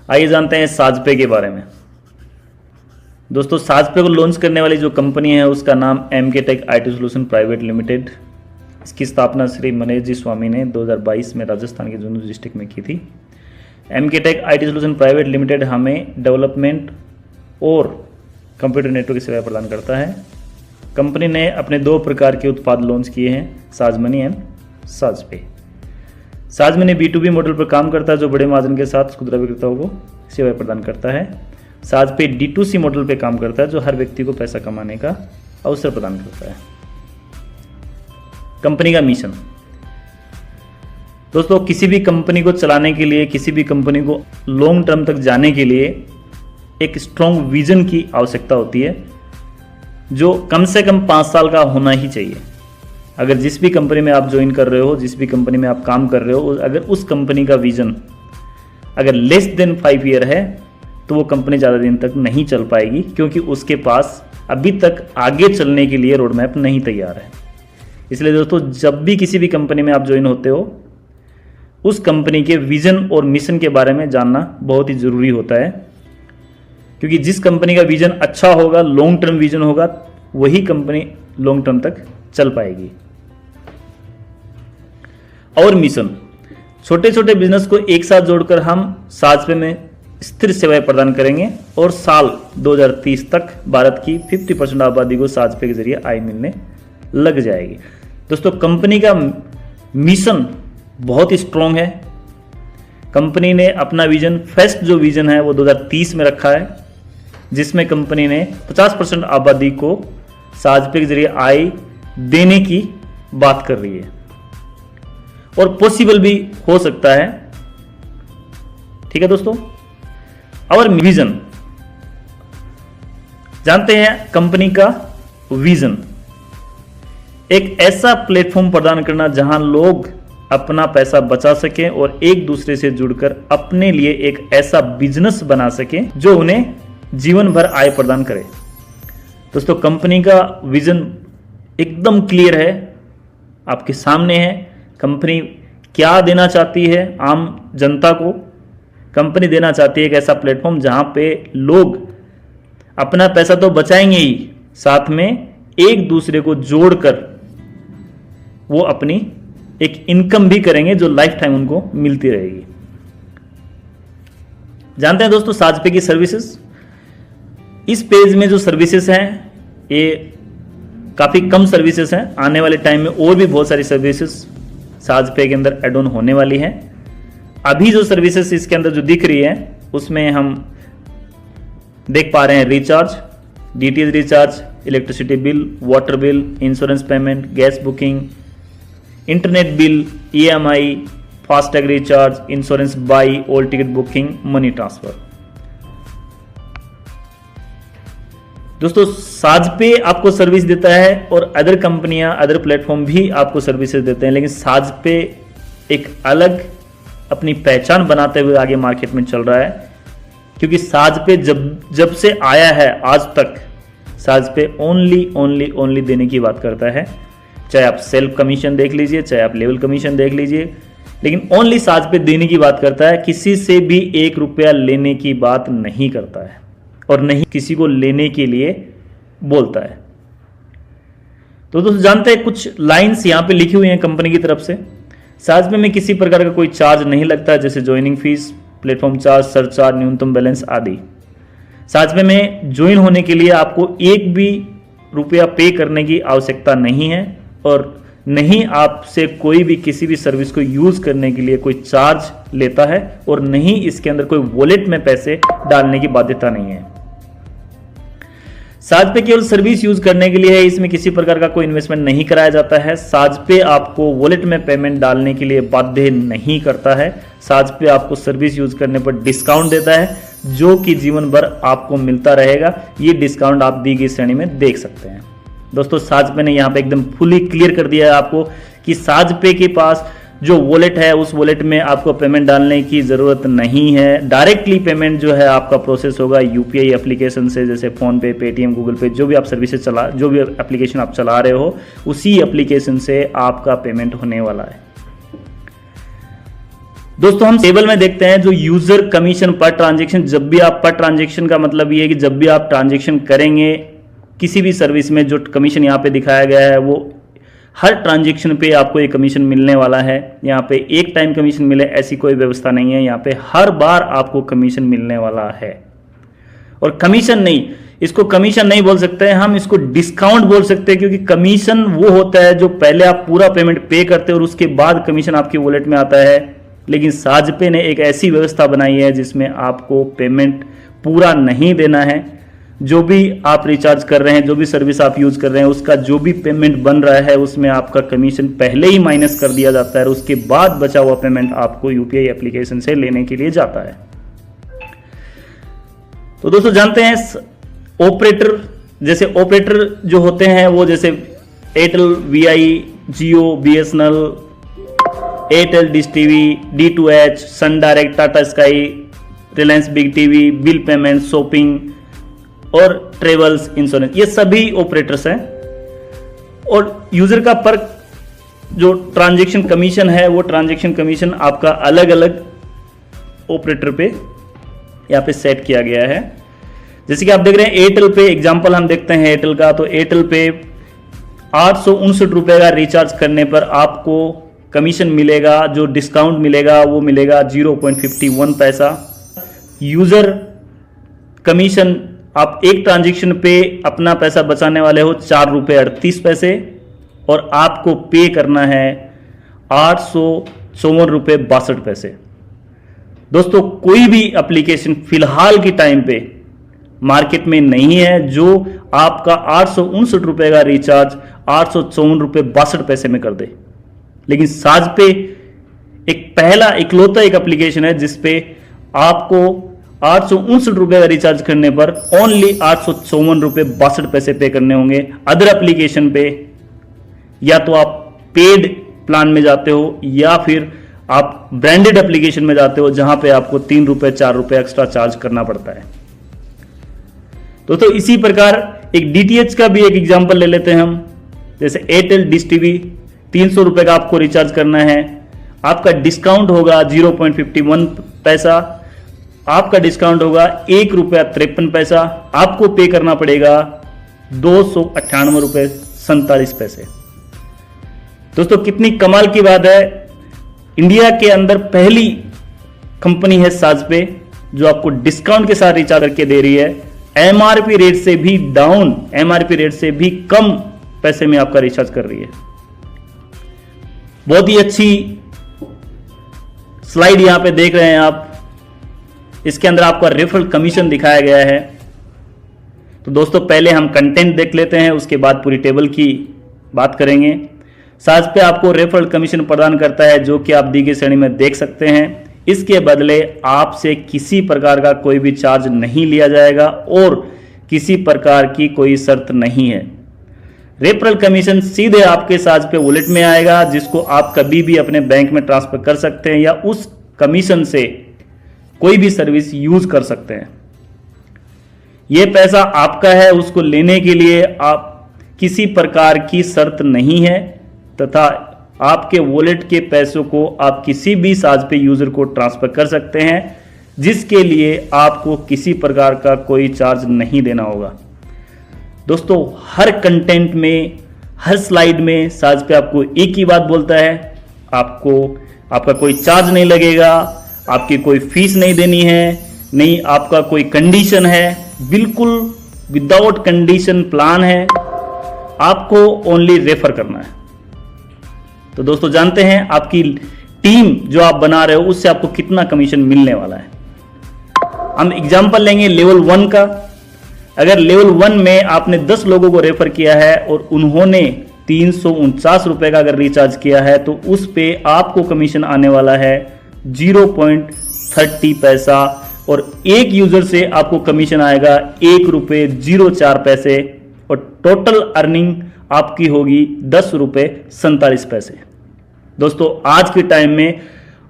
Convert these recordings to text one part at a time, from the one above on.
आइए जानते हैं साजपे के बारे में। दोस्तों, साजपे को लॉन्च करने वाली जो कंपनी है उसका नाम MK Tech IT Solution private limited. इसकी स्थापना श्री मनीष जी स्वामी ने 2022 में राजस्थान के झुंझुनू डिस्ट्रिक्ट में की थी। MK Tech IT Solution private limited हमें डेवलपमेंट और कंप्यूटर नेटवर्क की सेवाएं प्रदान करता है। कंपनी ने अपने 2 प्रकार के उत्पाद लॉन्च किए हैं, साजमनी एंड साजपे। साजमनी B2B मॉडल पर काम करता है जो बड़े महाजन के साथ खुदरा विक्रेताओं को सेवाएं प्रदान करता है। साजपे D2C मॉडल पे काम करता है जो हर व्यक्ति को पैसा कमाने का अवसर प्रदान करता है। कंपनी का मिशन, दोस्तों किसी भी कंपनी को चलाने के लिए, किसी भी कंपनी को लॉन्ग टर्म तक जाने के लिए एक स्ट्रॉन्ग विजन की आवश्यकता होती है जो कम से कम 5 साल का होना ही चाहिए। अगर जिस भी कंपनी में आप ज्वाइन कर रहे हो, जिस भी कंपनी में आप काम कर रहे हो, अगर उस कंपनी का विजन अगर लेस देन 5 ईयर है तो वो कंपनी ज़्यादा दिन तक नहीं चल पाएगी, क्योंकि उसके पास अभी तक आगे चलने के लिए रोड मैप नहीं तैयार है। इसलिए दोस्तों, जब भी किसी भी कंपनी में आप ज्वाइन होते हो उस कंपनी के विजन और मिशन के बारे में जानना बहुत ही ज़रूरी होता है, क्योंकि जिस कंपनी का विजन अच्छा होगा, लॉन्ग टर्म विजन होगा, वही कंपनी लॉन्ग टर्म तक चल पाएगी। और मिशन, छोटे छोटे बिजनेस को एक साथ जोड़कर हम साजपे में स्थिर सेवाएं प्रदान करेंगे और साल 2030 तक भारत की 50% आबादी को साजपे के जरिए आय मिलने लग जाएगी। दोस्तों, कंपनी का मिशन बहुत ही स्ट्रॉन्ग है। कंपनी ने अपना विजन, फर्स्ट जो विजन है वो 2030 में रखा है, जिसमें कंपनी ने 50% आबादी को साजपे के जरिए आय देने की बात कर रही है और पॉसिबल भी हो सकता है। ठीक है दोस्तों, और विजन जानते हैं। कंपनी का विजन एक ऐसा प्लेटफॉर्म प्रदान करना जहां लोग अपना पैसा बचा सकें और एक दूसरे से जुड़कर अपने लिए एक ऐसा बिजनेस बना सकें जो उन्हें जीवन भर आय प्रदान करे। दोस्तों, कंपनी का विजन एकदम क्लियर है, आपके सामने है। कंपनी क्या देना चाहती है आम जनता को? कंपनी देना चाहती है एक ऐसा प्लेटफॉर्म जहां पे लोग अपना पैसा तो बचाएंगे ही, साथ में एक दूसरे को जोड़कर वो अपनी एक इनकम भी करेंगे जो लाइफ टाइम उनको मिलती रहेगी। जानते हैं दोस्तों, साजपे की सर्विसेज। इस पेज में जो सर्विसेज हैं ये काफ़ी कम सर्विसेज हैं। आने वाले टाइम में और भी बहुत सारी सर्विसेज साजपे के अंदर एड ऑन होने वाली हैं। अभी जो सर्विसेज इसके अंदर जो दिख रही है उसमें हम देख पा रहे हैं recharge, DTH recharge, electricity bill, water bill, insurance payment, gas booking, internet bill, EMI, FASTag recharge, insurance by, all ticket booking, money transfer. दोस्तों, साजपे आपको सर्विस देता है और अदर कंपनियां, अदर प्लेटफॉर्म भी आपको सर्विसेज देते हैं, लेकिन साजपे एक अलग अपनी पहचान बनाते हुए आगे मार्केट में चल रहा है, क्योंकि साजपे जब से आया है आज तक साजपे ओनली देने की बात करता है। चाहे आप सेल्फ कमीशन देख लीजिए, चाहे आप लेवल कमीशन देख लीजिए, लेकिन ओनली साजपे देने की बात करता है। किसी से भी 1 रुपया लेने की बात नहीं करता है और नहीं किसी को लेने के लिए बोलता है। तो दोस्तों, जानते हैं कुछ लाइंस यहां पे लिखी हुई हैं कंपनी की तरफ से। साजपे में किसी प्रकार का कोई चार्ज नहीं लगता, जैसे joining fees, platform charge, surcharge, न्यूनतम बैलेंस आदि। साजपे में ज्वाइन होने के लिए आपको 1 भी रुपया पे करने की आवश्यकता नहीं है और नहीं आपसे कोई भी किसी भी सर्विस को यूज करने के लिए कोई चार्ज लेता है और नहीं इसके अंदर कोई वॉलेट में पैसे डालने की बाध्यता नहीं है। साजपे केवल सर्विस यूज करने के लिए है, इसमें किसी प्रकार का कोई इन्वेस्टमेंट नहीं कराया जाता है। साजपे आपको वॉलेट में पेमेंट डालने के लिए बाध्य नहीं करता है। साजपे आपको सर्विस यूज करने पर डिस्काउंट देता है जो कि जीवन भर आपको मिलता रहेगा। ये डिस्काउंट आप दी गई श्रेणी में देख सकते हैं। दोस्तों, साजपे ने यहाँ पे एकदम फुली क्लियर कर दिया है आपको कि साजपे के पास जो वॉलेट है उस वॉलेट में आपको पेमेंट डालने की ज़रूरत नहीं है। डायरेक्टली पेमेंट जो है आपका प्रोसेस होगा UPI एप्लीकेशन से, जैसे फ़ोनपे, पेटीएम, गूगल पे, जो भी आप सर्विसेज जो भी एप्लीकेशन आप चला रहे हो उसी एप्लीकेशन से आपका पेमेंट होने वाला है। दोस्तों हम टेबल में देखते हैं जो यूजर कमीशन पर ट्रांजेक्शन, जब भी आप पर ट्रांजेक्शन का मतलब ये है कि जब भी आप ट्रांजेक्शन करेंगे किसी भी सर्विस में, जो कमीशन यहाँ पे दिखाया गया है वो हर ट्रांजेक्शन पे आपको ये कमीशन मिलने वाला है। यहाँ पे एक टाइम कमीशन मिले ऐसी कोई व्यवस्था नहीं है, यहाँ पे हर बार आपको कमीशन मिलने वाला है। और कमीशन नहीं, इसको कमीशन नहीं बोल सकते हैं हम, इसको डिस्काउंट बोल सकते हैं, क्योंकि कमीशन वो होता है जो पहले आप पूरा पेमेंट पे करते हैं और उसके बाद कमीशन आपकी वॉलेट में आता है। लेकिन साजपे ने एक ऐसी व्यवस्था बनाई है जिसमें आपको पेमेंट पूरा नहीं देना है। जो भी आप रिचार्ज कर रहे हैं, जो भी सर्विस आप यूज कर रहे हैं, उसका जो भी पेमेंट बन रहा है उसमें आपका कमीशन पहले ही माइनस कर दिया जाता है और उसके बाद बचा हुआ पेमेंट आपको यूपीआई एप्लीकेशन से लेने के लिए जाता है। तो दोस्तों जानते हैं ऑपरेटर, जैसे ऑपरेटर जो होते हैं वो जैसे Airtel, Vi, Jio, BSNL, Airtel dish TV, D2H, Sun Direct, Tata Sky, Reliance Big TV, bill payment, shopping और ट्रेवल्स, इंश्योरेंस, ये सभी ऑपरेटर्स हैं। और यूजर का पर जो ट्रांजैक्शन कमीशन है वो ट्रांजैक्शन कमीशन आपका अलग अलग ऑपरेटर पे यहाँ पे सेट किया गया है। जैसे कि आप देख रहे हैं एयरटेल पे, एग्जांपल हम देखते हैं एयरटेल का, तो एयरटेल पे 859 रुपए का रिचार्ज करने पर आपको कमीशन मिलेगा, जो डिस्काउंट मिलेगा वो मिलेगा 0.51 पैसा। यूजर कमीशन आप एक ट्रांजैक्शन पे अपना पैसा बचाने वाले हो 4 रुपये 38 पैसे और आपको पे करना है 854 रुपये 62 पैसे। दोस्तों कोई भी एप्लीकेशन फिलहाल की टाइम पे मार्केट में नहीं है जो आपका 859 रुपए का रिचार्ज 854 रुपये 62 पैसे में कर दे। लेकिन साजपे एक पहला इकलौता एक एप्लीकेशन है जिसपे आपको 859 रुपए का रिचार्ज करने पर ओनली 854 रुपये 62 पैसे पे करने होंगे। अदर एप्लीकेशन पे या तो आप पेड प्लान में जाते हो या फिर आप ब्रांडेड एप्लीकेशन में जाते हो जहां पे आपको 3 रुपए 4 रुपए एक्स्ट्रा चार्ज करना पड़ता है। तो इसी प्रकार एक डीटीएच का भी एक एग्जांपल ले लेते हैं हम। जैसे एयरटेल डिश टीवी 300 रुपए का आपको रिचार्ज करना है, आपका डिस्काउंट होगा 0.51 पैसा, आपका डिस्काउंट होगा 1 रुपया 53 पैसा, आपको पे करना पड़ेगा 298 रुपये 47 पैसे। दोस्तों कितनी कमाल की बात है, इंडिया के अंदर पहली कंपनी है साजपे जो आपको डिस्काउंट के साथ रिचार्ज करके दे रही है, एमआरपी रेट से भी डाउन, एमआरपी रेट से भी कम पैसे में आपका रिचार्ज कर रही है। बहुत ही अच्छी स्लाइड यहां पे देख रहे हैं आप, इसके अंदर आपका रेफरल कमीशन दिखाया गया है। तो दोस्तों पहले हम कंटेंट देख लेते हैं, उसके बाद पूरी टेबल की बात करेंगे। साजपे आपको रेफरल कमीशन प्रदान करता है जो कि आप दी गई श्रेणी में देख सकते हैं। इसके बदले आपसे किसी प्रकार का कोई भी चार्ज नहीं लिया जाएगा और किसी प्रकार की कोई शर्त नहीं है। रेफरल कमीशन सीधे आपके साजपे वॉलेट में आएगा जिसको आप कभी भी अपने बैंक में ट्रांसफर कर सकते हैं या उस कमीशन से कोई भी सर्विस यूज कर सकते हैं। यह पैसा आपका है, उसको लेने के लिए आप किसी प्रकार की शर्त नहीं है तथा आपके वॉलेट के पैसों को आप किसी भी साजपे यूजर को ट्रांसफर कर सकते हैं जिसके लिए आपको किसी प्रकार का कोई चार्ज नहीं देना होगा। दोस्तों हर कंटेंट में, हर स्लाइड में साजपे आपको एक ही बात बोलता है, आपका कोई चार्ज नहीं लगेगा, आपकी कोई फीस नहीं देनी है, नहीं आपका कोई कंडीशन है, बिल्कुल विदाउट कंडीशन प्लान है, आपको ओनली रेफर करना है। तो दोस्तों जानते हैं आपकी टीम जो आप बना रहे हो उससे आपको कितना कमीशन मिलने वाला है। हम एग्जांपल लेंगे लेवल 1 का। अगर लेवल 1 में आपने 10 लोगों को रेफर किया है और उन्होंने 349 रुपए का अगर रिचार्ज किया है तो उस पे आपको कमीशन आने वाला है 0.30 पैसा और एक यूजर से आपको कमीशन आएगा 1 रुपये 04 पैसे और टोटल अर्निंग आपकी होगी 10 रुपये 47 पैसे। दोस्तों आज के टाइम में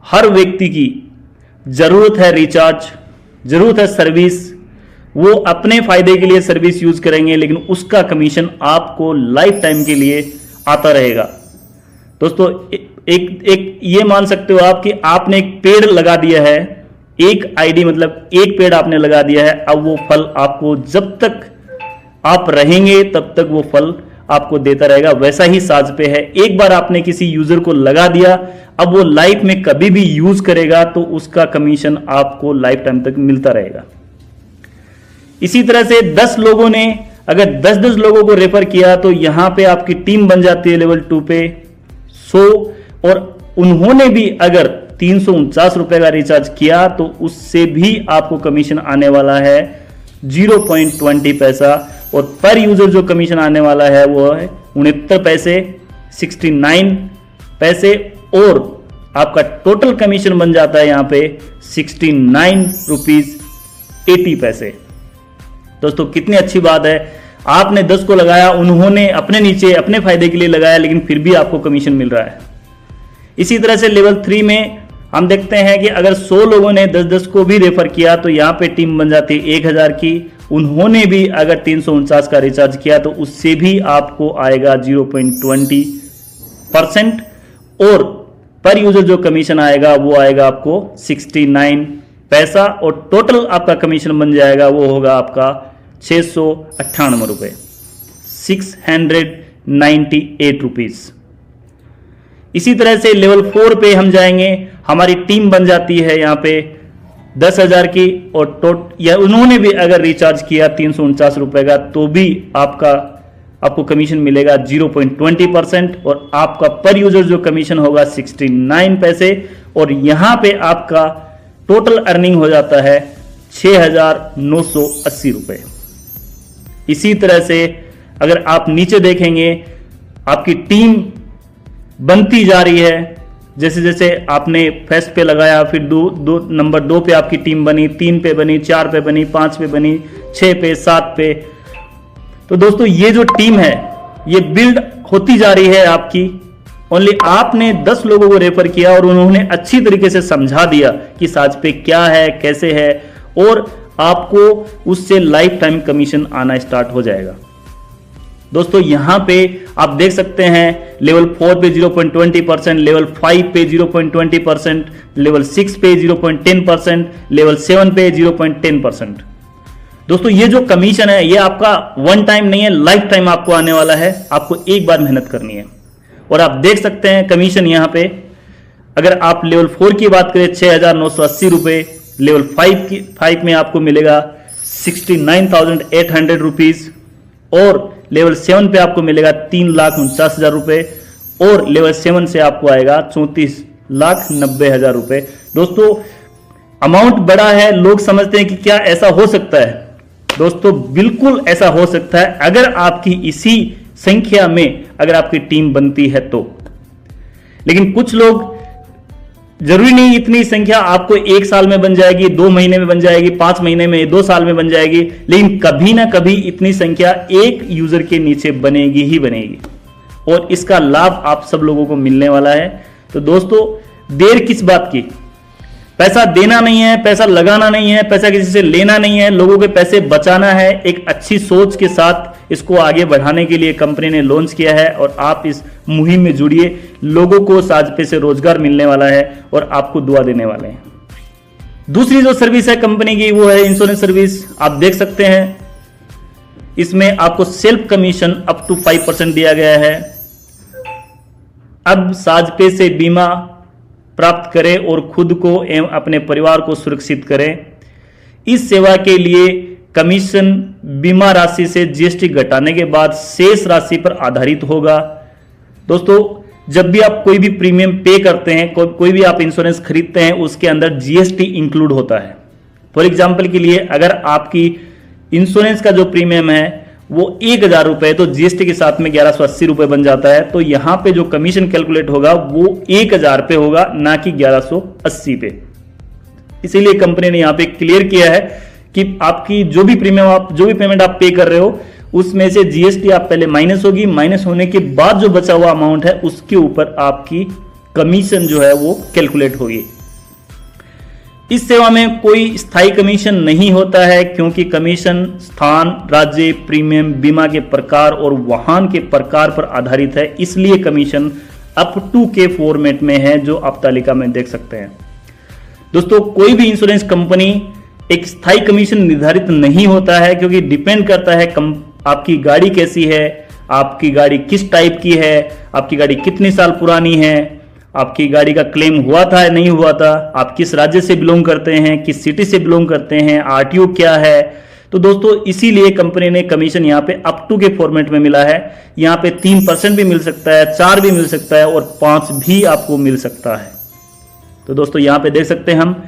हर व्यक्ति की जरूरत है रिचार्ज, जरूरत है सर्विस, वो अपने फायदे के लिए सर्विस यूज करेंगे लेकिन उसका कमीशन आपको लाइफ टाइम के लिए आता रहेगा। दोस्तों एक ये मान सकते हो आप कि आपने एक पेड़ लगा दिया है, एक आईडी मतलब एक पेड़ आपने लगा दिया है। अब वो फल आपको जब तक आप रहेंगे तब तक वो फल आपको देता रहेगा। वैसा ही साजपे है, एक बार आपने किसी यूजर को लगा दिया, अब वो लाइफ में कभी भी यूज करेगा तो उसका कमीशन आपको लाइफ टाइम तक मिलता रहेगा। इसी तरह से 10 लोगों ने अगर 10-10 लोगों को रेफर किया तो यहां पे आपकी टीम बन जाती है लेवल 2 पे 100, और उन्होंने भी अगर 349 रुपए का रिचार्ज किया तो उससे भी आपको कमीशन आने वाला है 0.20 पैसा, और पर यूजर जो कमीशन आने वाला है वो है 69 पैसे 69 पैसे, और आपका टोटल कमीशन बन जाता है यहां पे 69 रुपीज 80 पैसे। दोस्तों कितनी अच्छी बात है, आपने 10 को लगाया, उन्होंने अपने नीचे अपने फायदे के लिए लगाया, लेकिन फिर भी आपको कमीशन मिल रहा है। इसी तरह से लेवल 3 में हम देखते हैं कि अगर 100 लोगों ने 10-10 को भी रेफर किया तो यहां पे टीम बन जाती है 1000 की, उन्होंने भी अगर 349 का रिचार्ज किया तो उससे भी आपको आएगा 0.20%, और पर यूजर जो कमीशन आएगा वो आएगा आपको 69 पैसा, और टोटल आपका कमीशन बन जाएगा वो होगा आपका 698 रुपए 698 रुपीज। इसी तरह से लेवल 4 पे हम जाएंगे, हमारी टीम बन जाती है यहां पे 10,000 की, और या उन्होंने भी अगर रिचार्ज किया 349 रुपए का तो भी आपको कमीशन मिलेगा 0.20%, और आपका पर यूजर जो कमीशन होगा 69 पैसे, और यहां पे आपका टोटल अर्निंग हो जाता है 6,980 रुपए। इसी तरह से अगर आप नीचे देखेंगे आपकी टीम बनती जा रही है, जैसे जैसे आपने फर्स्ट पे लगाया, फिर नंबर 2 पे आपकी टीम बनी, 3 पे बनी, 4 पे बनी, 5 पे बनी, 6 पे, 7 पे। तो दोस्तों ये जो टीम है ये बिल्ड होती जा रही है आपकी। ओनली आपने 10 लोगों को रेफर किया और उन्होंने अच्छी तरीके से समझा दिया कि साजपे क्या है, कैसे है, और आपको उससे लाइफ टाइम कमीशन आना स्टार्ट हो जाएगा। दोस्तों यहां पे आप देख सकते हैं लेवल 4 पे 0.20%, लेवल 5 पे 0.20%, लेवल 6 पे 0.10%, लेवल 7 पे 0.10%। दोस्तों ये जो कमीशन है ये आपका वन टाइम नहीं है, लाइफ टाइम आपको आने वाला है। आपको एक बार मेहनत करनी है, और आप देख सकते हैं कमीशन यहां पे अगर आप लेवल 4 की बात करें 6,980 रुपए, लेवल 5 में आपको मिलेगा 69,800 रुपीज, और लेवल 7 पे आपको मिलेगा 3,49,000 रुपए, और लेवल 7 से आपको आएगा 34,90,000 रुपए। दोस्तों अमाउंट बड़ा है, लोग समझते हैं कि क्या ऐसा हो सकता है। दोस्तों बिल्कुल ऐसा हो सकता है अगर आपकी इसी संख्या में अगर आपकी टीम बनती है तो। लेकिन कुछ लोग, जरूरी नहीं इतनी संख्या आपको 1 साल में बन जाएगी, 2 महीने में बन जाएगी, 5 महीने में, 2 साल में बन जाएगी, लेकिन कभी ना कभी इतनी संख्या एक यूजर के नीचे बनेगी ही बनेगी, और इसका लाभ आप सब लोगों को मिलने वाला है। तो दोस्तों देर किस बात की, पैसा देना नहीं है, पैसा लगाना नहीं है, पैसा किसी से लेना नहीं है, लोगों के पैसे बचाना है। एक अच्छी सोच के साथ इसको आगे बढ़ाने के लिए कंपनी ने लॉन्च किया है, और आप इस मुहिम में जुड़िए। लोगों को साजपे से रोजगार मिलने वाला है और आपको दुआ देने वाले हैं। दूसरी जो सर्विस है कंपनी की वो है इंश्योरेंस सर्विस। आप देख सकते हैं इसमें आपको सेल्फ कमीशन अप टू 5% दिया गया है। अब साजपे से बीमा प्राप्त करें और खुद को एवं अपने परिवार को सुरक्षित करें। इस सेवा के लिए कमीशन बीमा राशि से जीएसटी घटाने के बाद शेष राशि पर आधारित होगा। दोस्तों जब भी आप कोई भी प्रीमियम पे करते हैं, कोई भी आप इंश्योरेंस खरीदते हैं, उसके अंदर जीएसटी इंक्लूड होता है। फॉर एग्जाम्पल के लिए अगर आपकी इंश्योरेंस का जो प्रीमियम है वो 1,000 रुपए है तो जीएसटी के साथ में 1,180 रुपए बन जाता है। तो यहां पे जो कमीशन कैलकुलेट होगा वो 1,000 पे होगा, ना कि 1,180 पे। इसीलिए कंपनी ने यहां पे क्लियर किया है कि आपकी जो भी पेमेंट आप पे कर रहे हो उसमें से जीएसटी आप पहले माइनस होगी, माइनस होने के बाद जो बचा हुआ अमाउंट है उसके ऊपर आपकी कमीशन जो है वो कैलकुलेट होगी। इस सेवा में कोई स्थायी कमीशन नहीं होता है, क्योंकि कमीशन स्थान, राज्य, प्रीमियम, बीमा के प्रकार और वाहन के प्रकार पर आधारित है। इसलिए कमीशन अप टू के फॉर्मेट में है, जो आप तालिका में देख सकते हैं। दोस्तों, कोई भी इंश्योरेंस कंपनी एक स्थायी कमीशन निर्धारित नहीं होता है, क्योंकि डिपेंड करता है आपकी गाड़ी कैसी है, आपकी गाड़ी किस टाइप की है, आपकी गाड़ी कितने साल पुरानी है, आपकी गाड़ी का क्लेम हुआ था या नहीं हुआ था, आप किस राज्य से बिलोंग करते हैं, किस सिटी से बिलोंग करते हैं, आरटीओ क्या है। तो दोस्तों, इसीलिए कंपनी ने कमीशन यहाँ पे अप टू के फॉर्मेट में मिला है। यहाँ पे 3% भी मिल सकता है, 4 भी मिल सकता है और 5 भी आपको मिल सकता है। तो दोस्तों, यहाँ पे देख सकते हैं हम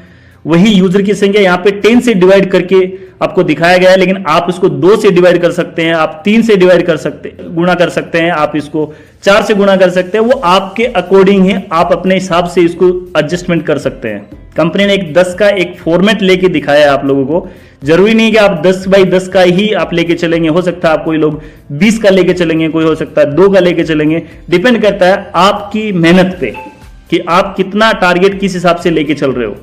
वही यूजर की संख्या यहाँ पे 10 से डिवाइड करके आपको दिखाया गया है, लेकिन आप इसको 2 से डिवाइड कर सकते हैं, आप 3 से डिवाइड कर सकते, गुणा कर सकते हैं, आप इसको 4 से गुणा कर सकते हैं। वो आपके अकॉर्डिंग है, आप अपने हिसाब से इसको एडजस्टमेंट कर सकते हैं। कंपनी ने एक 10 का एक फॉर्मेट लेके दिखाया है आप लोगों को। जरूरी नहीं कि आप 10 बाई 10 का ही आप लेके चलेंगे, हो सकता है आप कोई लोग 20 का लेके चलेंगे, कोई हो सकता है 2 का लेके चलेंगे। डिपेंड करता है आपकी मेहनत पे कि आप कितना टारगेट किस हिसाब से लेके चल रहे हो।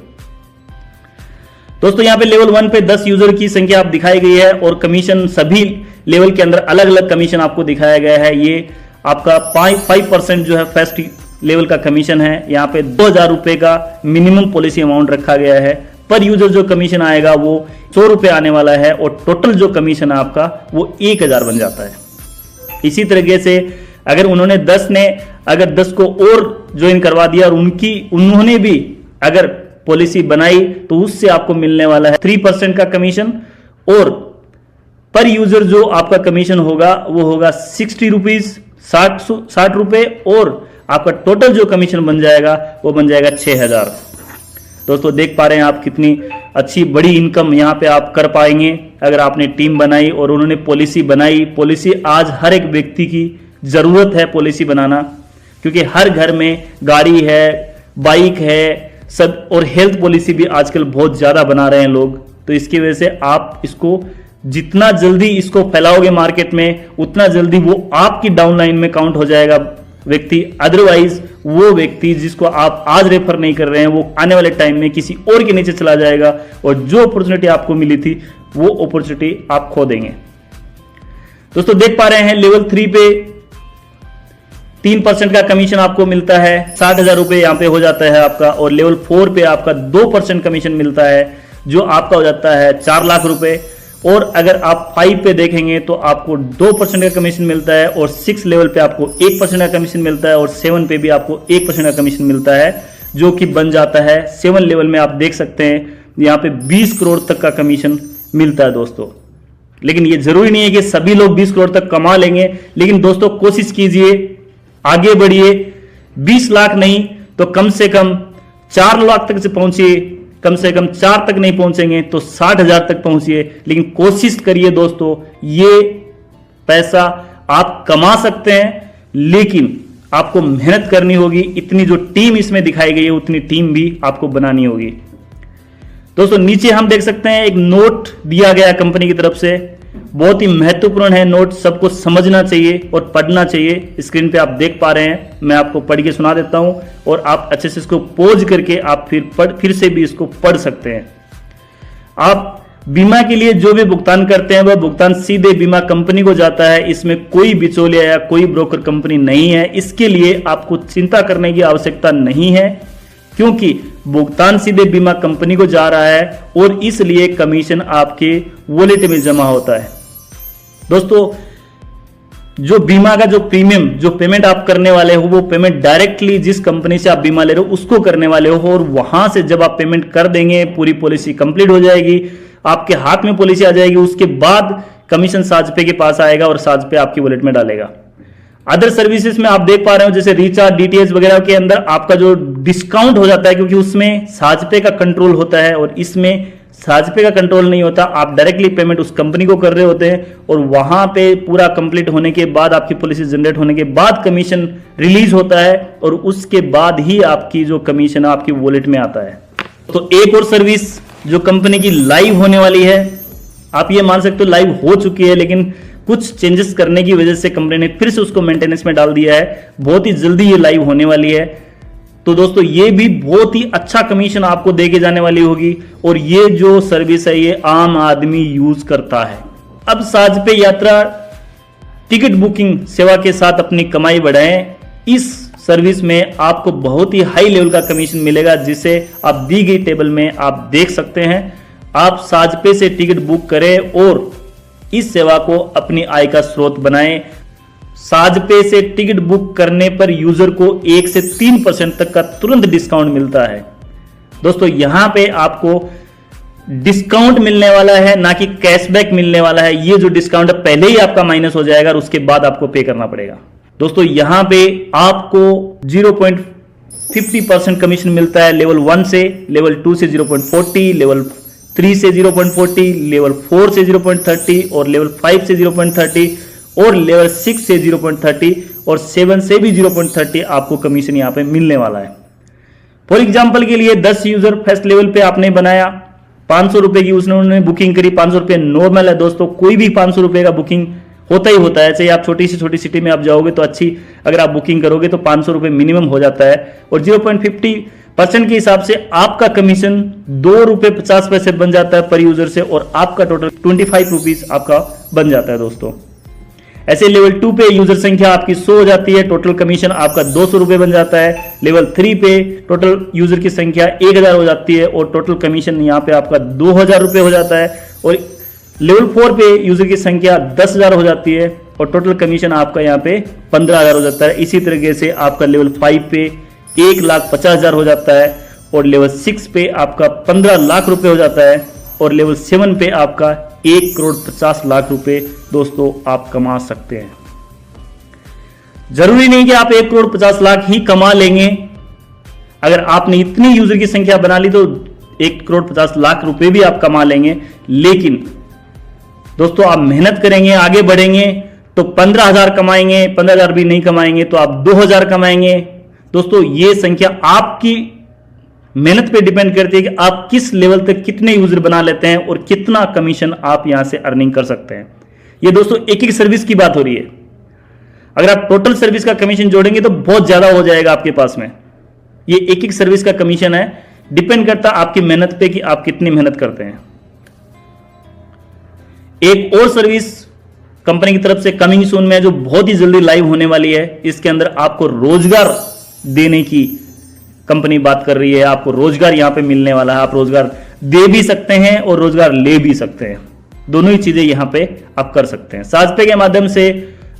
दोस्तों, यहाँ पे लेवल 1 पे 10 यूजर की संख्या आप दिखाई गई है और कमीशन सभी लेवल के अंदर अलग अलग कमीशन आपको दिखाया गया है। ये आपका 5% जो है फर्स्ट लेवल का कमीशन है। यहाँ पे 2000 रुपए का मिनिमम पॉलिसी अमाउंट रखा गया है। पर यूजर जो कमीशन आएगा वो 100 रुपए आने वाला है और टोटल जो कमीशन है आपका वो 1000 बन जाता है। इसी तरीके से अगर उन्होंने 10 को और ज्वाइन करवा दिया और उन्होंने भी अगर पॉलिसी बनाई तो उससे आपको मिलने वाला है 3% का कमीशन और पर यूजर जो आपका कमीशन होगा वो होगा 60 रुपीज 60 रुपए और आपका टोटल जो कमीशन बन जाएगा वो बन जाएगा 6000। दोस्तों, देख पा रहे हैं आप कितनी अच्छी बड़ी इनकम यहाँ पे आप कर पाएंगे अगर आपने टीम बनाई और उन्होंने पॉलिसी बनाई। पॉलिसी आज हर एक व्यक्ति की जरूरत है पॉलिसी बनाना, क्योंकि हर घर में गाड़ी है, बाइक है सब, और हेल्थ पॉलिसी भी आजकल बहुत ज्यादा बना रहे हैं लोग। तो इसकी वजह से आप इसको जितना जल्दी इसको फैलाओगे मार्केट में, उतना जल्दी वो आपकी डाउनलाइन में काउंट हो जाएगा व्यक्ति। अदरवाइज वो व्यक्ति जिसको आप आज रेफर नहीं कर रहे हैं वो आने वाले टाइम में किसी और के नीचे चला जाएगा और जो अपॉर्चुनिटी आपको मिली थी वो अपॉर्चुनिटी आप खो देंगे। दोस्तों, देख पा रहे हैं लेवल 3 पे 3% का कमीशन आपको मिलता है, 60,000 रुपए यहाँ पे हो जाता है आपका। और लेवल 4 पे आपका 2% कमीशन मिलता है जो आपका हो जाता है 4 लाख रुपए। और अगर आप 5 पे देखेंगे तो आपको 2% का कमीशन मिलता है और 6 लेवल पे आपको 1% का कमीशन मिलता है और 7 पे भी आपको 1% का कमीशन मिलता है, जो कि बन जाता है 7 लेवल में आप देख सकते हैं यहाँ पे 20 करोड़ तक का कमीशन मिलता है दोस्तों। लेकिन ये जरूरी नहीं है कि सभी लोग 20 करोड़ तक कमा लेंगे, लेकिन दोस्तों कोशिश कीजिए, आगे बढ़िए। 20 लाख नहीं तो कम से कम 4 लाख तक से पहुंचिए, कम से कम 4 तक नहीं पहुंचेंगे तो 60,000 तक पहुंचिए। लेकिन कोशिश करिए दोस्तों, ये पैसा आप कमा सकते हैं, लेकिन आपको मेहनत करनी होगी। इतनी जो टीम इसमें दिखाई गई है उतनी टीम भी आपको बनानी होगी। दोस्तों, नीचे हम देख सकते हैं एक नोट दिया गया कंपनी की तरफ से, बहुत ही महत्वपूर्ण है नोट, सबको समझना चाहिए और पढ़ना चाहिए। स्क्रीन पे आप देख पा रहे हैं, मैं आपको पढ़ के सुना देता हूं और आप अच्छे से इसको पॉज करके आप फिर से भी इसको पढ़ सकते हैं। आप बीमा के लिए जो भी भुगतान करते हैं वह भुगतान सीधे बीमा कंपनी को जाता है। इसमें कोई बिचौलिया या कोई ब्रोकर कंपनी नहीं है। इसके लिए आपको चिंता करने की आवश्यकता नहीं है, क्योंकि भुगतान सीधे बीमा कंपनी को जा रहा है और इसलिए कमीशन आपके वॉलेट में जमा होता है। दोस्तों, जो बीमा का जो प्रीमियम जो पेमेंट आप करने वाले हो वो पेमेंट डायरेक्टली जिस कंपनी से आप बीमा ले रहे हो उसको करने वाले हो, और वहां से जब आप पेमेंट कर देंगे पूरी पॉलिसी कंप्लीट हो जाएगी, आपके हाथ में पॉलिसी आ जाएगी, उसके बाद कमीशन साजपे के पास आएगा और साजपे आपकी वॉलेट में डालेगा। अदर सर्विसेज में आप देख पा रहे हो जैसे रिचार्ज, डीटीएच वगैरह के अंदर आपका जो डिस्काउंट हो जाता है, क्योंकि उसमें साजपे का कंट्रोल होता है और इसमें साजपे का कंट्रोल नहीं होता। आप डायरेक्टली पेमेंट उस कंपनी को कर रहे होते हैं और वहां पे पूरा कंप्लीट होने के बाद, आपकी पॉलिसी जनरेट होने के बाद कमीशन रिलीज होता है और उसके बाद ही आपकी जो कमीशन आपकी वॉलेट में आता है। तो एक और सर्विस जो कंपनी की लाइव होने वाली है, आप ये मान सकते हो लाइव हो चुकी है, लेकिन कुछ चेंजेस करने की वजह से कंपनी ने फिर से उसको मेंटेनेंस में डाल दिया है। बहुत ही जल्दी ये लाइव होने वाली है। तो दोस्तों, ये भी बहुत ही अच्छा कमीशन आपको देके जाने वाली होगी और ये जो सर्विस है ये आम आदमी यूज करता है। अब साजपे यात्रा टिकट बुकिंग सेवा के साथ अपनी कमाई बढ़ाएं। इस सर्विस में आपको बहुत ही हाई लेवल का कमीशन मिलेगा, जिसे आप दी गई टेबल में आप देख सकते हैं। आप साजपे से टिकट बुक करें और इस सेवा को अपनी आय का स्रोत बनाएं। साजपे से टिकट बुक करने पर यूजर को 1 से 3% तक का तुरंत डिस्काउंट मिलता है। दोस्तों यहां पे आपको डिस्काउंट मिलने वाला है, ना कि कैशबैक मिलने वाला है। ये जो डिस्काउंट है पहले ही आपका माइनस हो जाएगा और उसके बाद आपको पे करना पड़ेगा। दोस्तों यहां पे आपको 0.50% कमीशन मिलता है लेवल 1 से, लेवल 2 से 0.40, लेवल 3 से 0.40, लेवल 4 से 0.30 और लेवल 5 से 0.30 और लेवल 6 से 0.30 और 7 से भी 0.30 आपको कमीशन यहां पे मिलने वाला है। फॉर एग्जांपल के लिए 10 यूजर फर्स्ट लेवल पे आपने बनाया, 500 रुपए की उन्होंने बुकिंग करी। 500 रुपए नॉर्मल है दोस्तों, कोई भी 500 रुपए का बुकिंग होता ही होता है। चाहे आप छोटी से छोटी सिटी में आप जाओगे तो अच्छी अगर आप बुकिंग करोगे तो 500 रुपए मिनिमम हो जाता है। और 0.50% के हिसाब से आपका कमीशन 2 रुपए 50 पैसे बन जाता है पर यूजर से, और आपका टोटल 25 रुपीज आपका बन जाता है दोस्तों। ऐसे लेवल 2 पे यूजर संख्या आपकी 100 हो जाती है, टोटल कमीशन आपका 200 रुपए बन जाता है। लेवल 3 पे टोटल यूजर की संख्या 1000 हो जाती है और टोटल कमीशन यहाँ पे आपका 2000 रुपए हो जाता है। और लेवल 4 पे यूजर की संख्या 10,000 हो जाती है और टोटल कमीशन आपका यहाँ पे 15,000 हो जाता है। इसी तरीके से आपका लेवल 5 पे 1,50,000 हो जाता है और लेवल 6 पे आपका 15 लाख रुपए हो जाता है और लेवल 7 पे आपका 1,50,00,000 रुपए दोस्तों आप कमा सकते हैं। जरूरी नहीं कि आप 1,50,00,000 ही कमा लेंगे। अगर आपने इतनी यूजर की संख्या बना ली तो 1,50,00,000 रुपए भी आप कमा लेंगे, लेकिन दोस्तों आप मेहनत करेंगे, आगे बढ़ेंगे तो 15,000 कमाएंगे, 15,000 भी नहीं कमाएंगे तो आप 2,000 कमाएंगे। दोस्तों ये संख्या आपकी मेहनत पे डिपेंड करती है कि आप किस लेवल तक कितने यूजर बना लेते हैं और कितना कमीशन आप यहां से अर्निंग कर सकते हैं। ये दोस्तों एक एक सर्विस की बात हो रही है। अगर आप टोटल सर्विस का कमीशन जोड़ेंगे तो बहुत ज्यादा हो जाएगा आपके पास में। ये एक एक सर्विस का कमीशन है, डिपेंड करता है आपकी मेहनत पे कि आप कितनी मेहनत करते हैं। एक और सर्विस कंपनी की तरफ से कमिंग सून में जो बहुत ही जल्दी लाइव होने वाली है, इसके अंदर आपको रोजगार देने की कंपनी बात कर रही है। आपको रोजगार यहां पे मिलने वाला है, आप रोजगार दे भी सकते हैं और रोजगार ले भी सकते हैं, दोनों ही चीजें यहां पे आप कर सकते हैं। साजपे के माध्यम से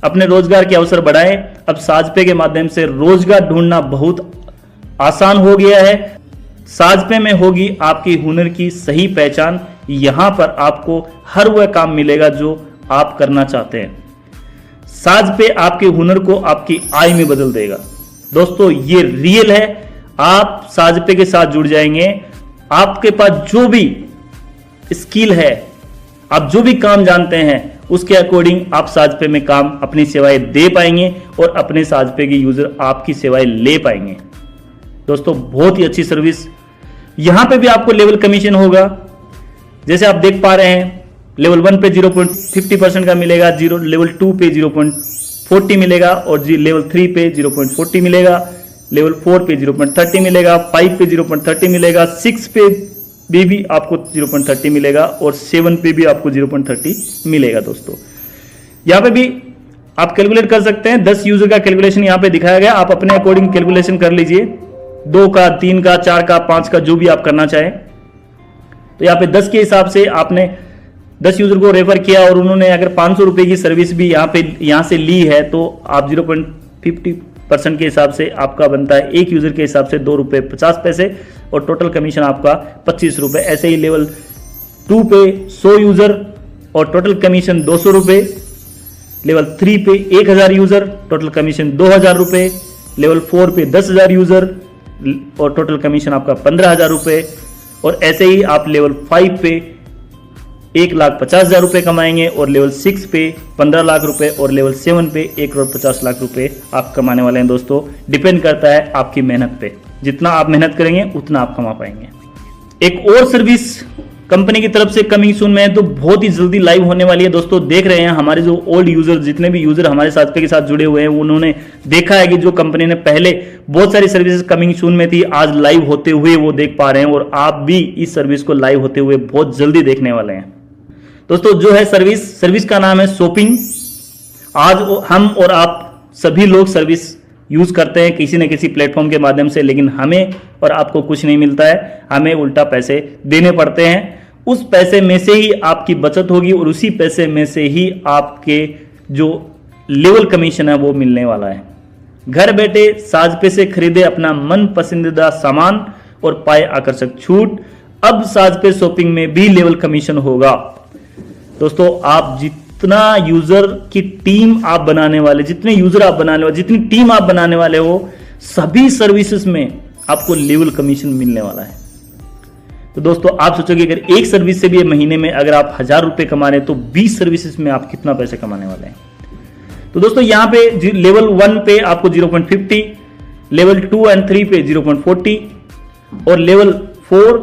अपने रोजगार के अवसर बढ़ाएं। अब साजपे के माध्यम से रोजगार ढूंढना बहुत आसान हो गया है। साजपे में होगी आपकी हुनर की सही पहचान। यहां पर आपको हर वह काम मिलेगा जो आप करना चाहते हैं। साजपे आपके हुनर को आपकी आय में बदल देगा। दोस्तों ये रियल है। आप साजपे के साथ जुड़ जाएंगे, आपके पास जो भी स्किल है, आप जो भी काम जानते हैं, उसके अकॉर्डिंग आप साजपे में काम अपनी सेवाएं दे पाएंगे और अपने साजपे के यूजर आपकी सेवाएं ले पाएंगे। दोस्तों बहुत ही अच्छी सर्विस। यहां पे भी आपको लेवल कमीशन होगा, जैसे आप देख पा रहे हैं। लेवल 1 पे 0.50% का मिलेगा, लेवल 2 पे 0.40 मिलेगा और लेवल 3 पे 0.40 मिलेगा, लेवल 4 पे 0.30 मिलेगा, 5 पे 0.30 मिलेगा, 6 पे भी आपको 0.30 मिलेगा और 7 पे भी आपको 0.30 मिलेगा। दोस्तों यहां पे भी आप कैलकुलेट कर सकते हैं। 10 यूजर का कैलकुलेशन यहां पे दिखाया गया, आप अपने अकॉर्डिंग कैलकुलेशन कर लीजिए। 2 का, 3 का, 4 का, 5 का, जो भी आप करना चाहें। तो यहाँ पे 10 के हिसाब से आपने 10 यूजर को रेफर किया और उन्होंने अगर 500 रुपए की सर्विस भी यहां से ली है तो आप 0.50% के हिसाब से आपका बनता है एक यूजर के हिसाब से 2 रुपए 50 पैसे और टोटल कमीशन आपका 25 रुपए। ऐसे ही लेवल 2 पे 100 यूजर और टोटल कमीशन 200 रुपए। लेवल 3 पे 1000 यूजर, टोटल कमीशन 2000 रुपए। लेवल 4 पे 10,000 यूजर और टोटल कमीशन आपका 15,000 रुपए। और ऐसे ही आप लेवल 5 पे 1,50,000 रुपए कमाएंगे और लेवल 6 पे 15 लाख रुपए और लेवल 7 पे 1,50,00,000 रुपए आप कमाने वाले हैं। दोस्तों डिपेंड करता है आपकी मेहनत पे, जितना आप मेहनत करेंगे उतना आप कमा पाएंगे। एक और सर्विस कंपनी की तरफ से कमिंग सून में है, तो बहुत ही जल्दी लाइव होने वाली है। दोस्तों देख रहे हैं हमारे जो ओल्ड यूजर, जितने भी यूजर हमारे साजपे के साथ जुड़े हुए हैं, उन्होंने देखा है कि जो कंपनी ने पहले बहुत सारी सर्विसेज कमिंग सून में थी, आज लाइव होते हुए वो देख पा रहे हैं और आप भी इस सर्विस को लाइव होते हुए बहुत जल्दी देखने वाले हैं। दोस्तों जो है सर्विस का नाम है शॉपिंग। आज हम और आप सभी लोग सर्विस यूज करते हैं किसी न किसी प्लेटफॉर्म के माध्यम से, लेकिन हमें और आपको कुछ नहीं मिलता है, हमें उल्टा पैसे देने पड़ते हैं। उस पैसे में से ही आपकी बचत होगी और उसी पैसे में से ही आपके जो लेवल कमीशन है वो मिलने वाला है। घर बैठे साजपे से खरीदे अपना मन पसंदीदा सामान और पाए आकर्षक छूट। अब साजपे शॉपिंग में भी लेवल कमीशन होगा। दोस्तों, आप जितना यूजर की टीम आप बनाने वाले, जितने यूजर आप बनाने वाले, जितनी टीम आप बनाने वाले हो, सभी सर्विसेज में आपको लेवल कमीशन मिलने वाला है। तो दोस्तों, आप सोचोगे अगर एक सर्विस से भी महीने में अगर आप 1000 रुपए कमा रहे हैं तो 20 सर्विसेज में आप कितना पैसे कमाने वाले हैं। तो दोस्तों, यहां पे लेवल 1 पे आपको 0.50, लेवल 2 एंड 3 पे 0.40 और लेवल 4,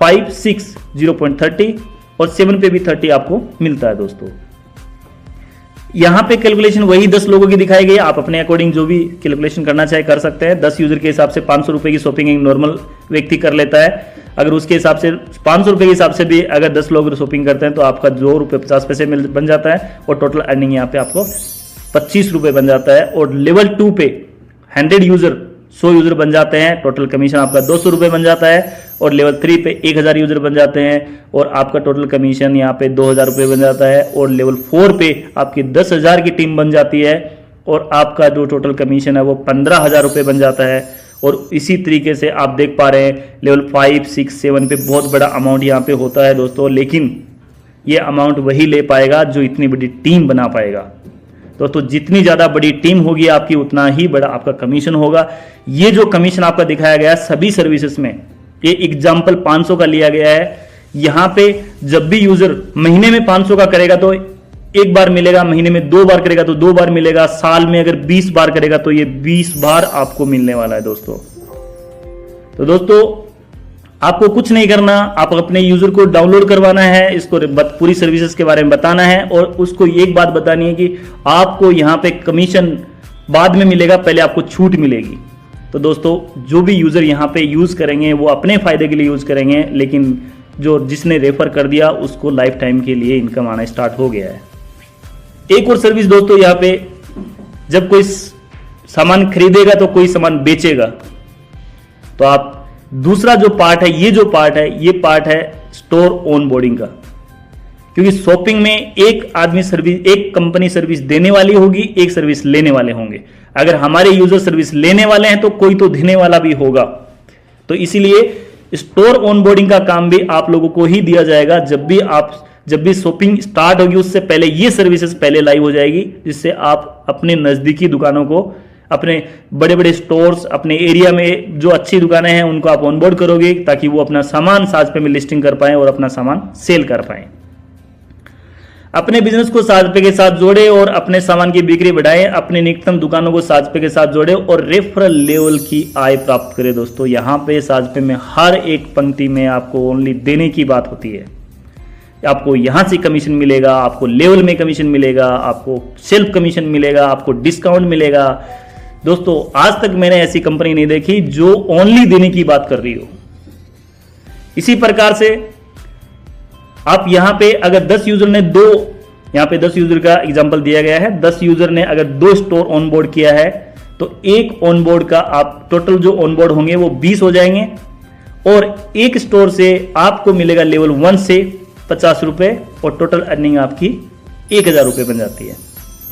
5, 6 0.30 और 7 पे भी 30 आपको मिलता है। दोस्तों, यहां पे कैलकुलेशन वही 10 लोगों की दिखाई गई है। आप अपने अकॉर्डिंग जो भी कैलकुलेशन करना चाहे कर सकते हैं। 10 यूजर के हिसाब से 500 रुपए की शॉपिंग एक नॉर्मल व्यक्ति कर लेता है। अगर उसके हिसाब से 500 रुपए के हिसाब से भी अगर 10 लोग शॉपिंग करते हैं तो आपका ₹2.50 बन जाता है और टोटल अर्निंग यहाँ पे आपको 25 रुपए बन जाता है। और लेवल 2 पे 100 यूजर बन जाते हैं, टोटल कमीशन आपका 200 रुपए बन जाता है। और लेवल 3 पे 1000 यूजर बन जाते हैं और आपका टोटल कमीशन यहाँ पे 2000 रुपए बन जाता है। और लेवल 4 पे आपकी 10,000 की टीम बन जाती है और आपका जो टोटल कमीशन है वो 15,000 रुपए बन जाता है। और इसी तरीके से आप देख पा रहे हैं लेवल 5, 6, 7 पे बहुत बड़ा अमाउंट यहाँ पे होता है दोस्तों, लेकिन ये अमाउंट वही ले पाएगा जो इतनी बड़ी टीम बना पाएगा। दोस्तों, जितनी ज़्यादा बड़ी टीम होगी आपकी उतना ही बड़ा आपका कमीशन होगा। ये जो कमीशन आपका दिखाया गया है सभी सर्विसेज में, ये एग्जाम्पल 500 का लिया गया है। यहाँ पे जब भी यूजर महीने में 500 का करेगा तो एक बार मिलेगा, महीने में 2 बार करेगा तो 2 बार मिलेगा, साल में अगर 20 बार करेगा तो ये 20 बार आपको मिलने वाला है दोस्तों। तो दोस्तों, आपको कुछ नहीं करना, आप अपने यूजर को डाउनलोड करवाना है, इसको पूरी सर्विसेज के बारे में बताना है और उसको एक बात बतानी है कि आपको यहाँ पे कमीशन बाद में मिलेगा, पहले आपको छूट मिलेगी। तो दोस्तों, जो भी यूजर यहाँ पे यूज करेंगे वो अपने फायदे के लिए यूज करेंगे, लेकिन जो जिसने रेफर कर दिया उसको लाइफ टाइम के लिए इनकम आना स्टार्ट हो गया है। एक और सर्विस दोस्तों, यहाँ पे जब कोई सामान खरीदेगा तो कोई सामान बेचेगा, तो आप दूसरा जो पार्ट है, ये जो पार्ट है, ये पार्ट है स्टोर ऑन बोर्डिंग का। क्योंकि शॉपिंग में एक आदमी सर्विस, एक कंपनी सर्विस देने वाली होगी, एक सर्विस लेने वाले होंगे। अगर हमारे यूजर सर्विस लेने वाले हैं तो कोई तो देने वाला भी होगा। तो इसीलिए स्टोर ऑन बोर्डिंग का काम भी आप लोगों को ही दिया जाएगा। जब भी शॉपिंग स्टार्ट होगी उससे पहले ये सर्विसेज पहले लाइव हो जाएगी, जिससे आप अपने नजदीकी दुकानों को, अपने बड़े बड़े स्टोर्स, अपने एरिया में जो अच्छी दुकानें हैं उनको आप ऑनबोर्ड करोगे ताकि वो अपना सामान साजपे में लिस्टिंग कर पाएं और अपना सामान सेल कर पाएं। अपने बिजनेस को साजपे के साथ जोड़े और अपने सामान की बिक्री बढ़ाएं, अपने निकटतम दुकानों को साजपे के साथ जोड़े और रेफरल लेवल की आय प्राप्त करें। दोस्तों, यहाँ पे साजपे में हर एक पंक्ति में आपको ओनली देने की बात होती है। आपको यहां से कमीशन मिलेगा, आपको लेवल में कमीशन मिलेगा, आपको सेल्फ कमीशन मिलेगा, आपको डिस्काउंट मिलेगा। दोस्तों, आज तक मैंने ऐसी कंपनी नहीं देखी जो ओनली देने की बात कर रही हो। इसी प्रकार से आप यहां पे अगर 10 यूजर ने यहां पे 10 यूजर का एग्जांपल दिया गया है, 10 यूजर ने अगर 2 स्टोर ऑनबोर्ड किया है तो एक ऑनबोर्ड का आप टोटल जो ऑनबोर्ड होंगे वो 20 हो जाएंगे और एक स्टोर से आपको मिलेगा लेवल 1 से 50 रुपए और टोटल अर्निंग आपकी 1000 रुपए बन जाती है।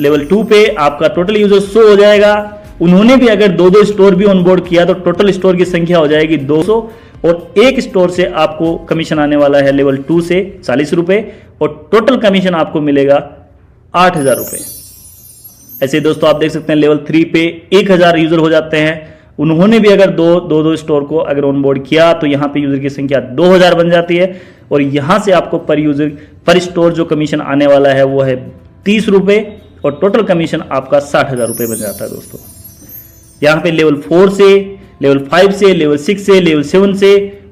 लेवल 2 पे आपका टोटल यूजर 100 हो जाएगा। उन्होंने भी अगर 2 स्टोर भी ऑनबोर्ड किया तो टोटल स्टोर की संख्या हो जाएगी 200 और एक स्टोर से आपको कमीशन आने वाला है लेवल 2 से 40 रुपए और टोटल कमीशन आपको मिलेगा 8000 रुपए। ऐसे दोस्तों, आप देख सकते हैं लेवल 3 पे 1000 यूजर हो जाते हैं। उन्होंने भी अगर दो स्टोर को अगर ऑनबोर्ड किया तो यहां पे यूजर की संख्या 2000 बन जाती है और यहां से आपको पर स्टोर जो कमीशन आने वाला है वो है 30 रुपए और टोटल कमीशन आपका 60,000 रुपए बन जाता है। दोस्तों, यहां पे लेवल 4 से, लेवल 5 से, लेवल 6 से, लेवल 7 से